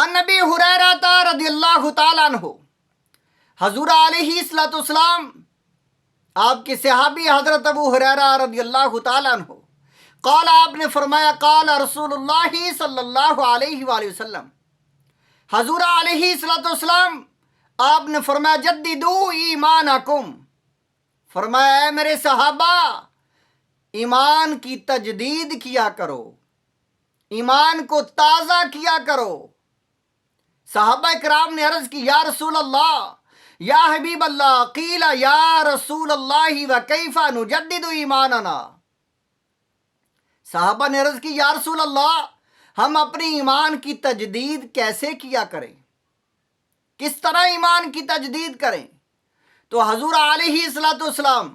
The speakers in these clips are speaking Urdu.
عن ابی ہریرہ رضی اللہ تعالیٰ عنہ، حضور علیہ الصلوۃ والسلام آپ کے صحابی حضرت ابو ہریرہ رضی اللہ تعالیٰ عنہ قال، آپ نے فرمایا قال رسول اللہ صلی اللہ علیہ وآلہ وسلم، حضور علیہ الصلوۃ والسلام آپ نے فرمایا جددو ایمانکم، فرمایا اے میرے صحابہ ایمان کی تجدید کیا کرو، ایمان کو تازہ کیا کرو۔ صحابہ کرام نے عرض کی یا رسول اللہ، یا حبیب اللہ، قیل یا رسول اللہ وکیف نجدد ایماننا، صحابہ نے عرض کی یا رسول اللہ ہم اپنے ایمان کی تجدید کیسے کیا کریں، کس طرح ایمان کی تجدید کریں؟ تو حضور علیہ الصلوۃ والسلام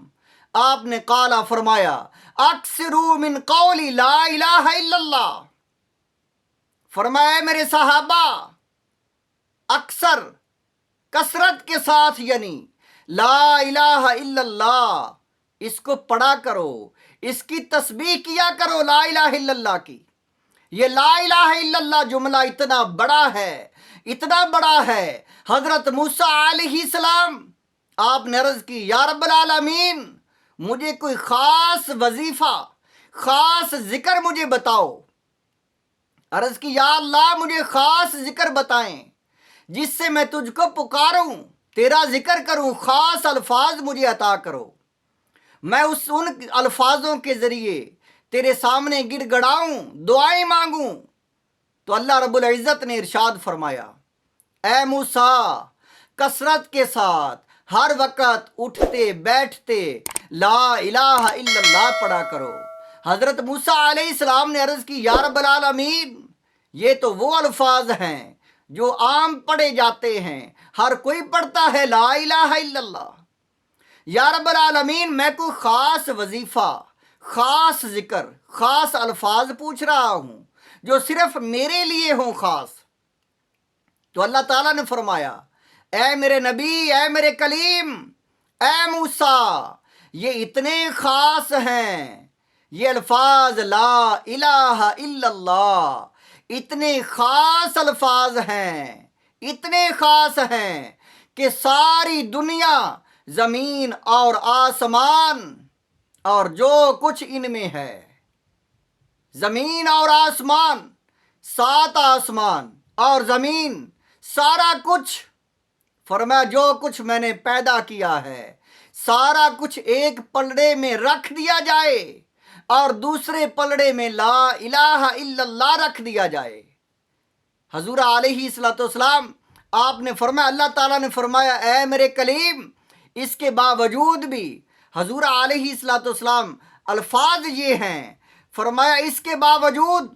آپ نے قالا فرمایا اکثروا من قول لا الہ الا اللہ، فرمایا میرے صحابہ اکثر کثرت کے ساتھ یعنی لا الہ الا اللہ اس کو پڑھا کرو، اس کی تسبیح کیا کرو لا الہ الا اللہ کی۔ یہ لا الہ الا اللہ جملہ اتنا بڑا ہے، اتنا بڑا ہے، حضرت موسیٰ علیہ السلام آپ نے عرض کی یا رب العالمین مجھے کوئی خاص وظیفہ، خاص ذکر مجھے بتاؤ۔ عرض کی یا اللہ مجھے خاص ذکر بتائیں جس سے میں تجھ کو پکاروں، تیرا ذکر کروں، خاص الفاظ مجھے عطا کرو، میں ان الفاظوں کے ذریعے تیرے سامنے گڑ گڑاؤں، دعائیں مانگوں۔ تو اللہ رب العزت نے ارشاد فرمایا اے موسیٰ کثرت کے ساتھ ہر وقت اٹھتے بیٹھتے لا الہ الا اللہ پڑھا کرو۔ حضرت موسیٰ علیہ السلام نے عرض کی یا رب العالمین یہ تو وہ الفاظ ہیں جو عام پڑھے جاتے ہیں، ہر کوئی پڑھتا ہے لا الہ الا اللہ، یا رب العالمین میں کوئی خاص وظیفہ، خاص ذکر، خاص الفاظ پوچھ رہا ہوں جو صرف میرے لیے ہوں خاص۔ تو اللہ تعالیٰ نے فرمایا اے میرے نبی، اے میرے کلیم، اے موسیٰ یہ اتنے خاص ہیں، یہ الفاظ لا الہ الا اللہ اتنے خاص الفاظ ہیں، اتنے خاص ہیں کہ ساری دنیا، زمین اور آسمان اور جو کچھ ان میں ہے، زمین اور آسمان، 7 آسمان اور زمین، سارا کچھ، فرمایا جو کچھ میں نے پیدا کیا ہے سارا کچھ ایک پلڑے میں رکھ دیا جائے اور دوسرے پلڑے میں لا الہ الا اللہ رکھ دیا جائے۔ حضور علیہ الصلوۃ والسلام آپ نے فرمایا، اللہ تعالیٰ نے فرمایا اے میرے کلیم اس کے باوجود بھی حضور علیہ الصلوۃ والسلام الفاظ یہ ہیں، فرمایا اس کے باوجود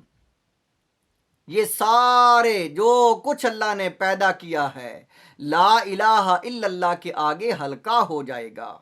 یہ سارے جو کچھ اللہ نے پیدا کیا ہے لا الہ الا اللہ کے آگے ہلکا ہو جائے گا۔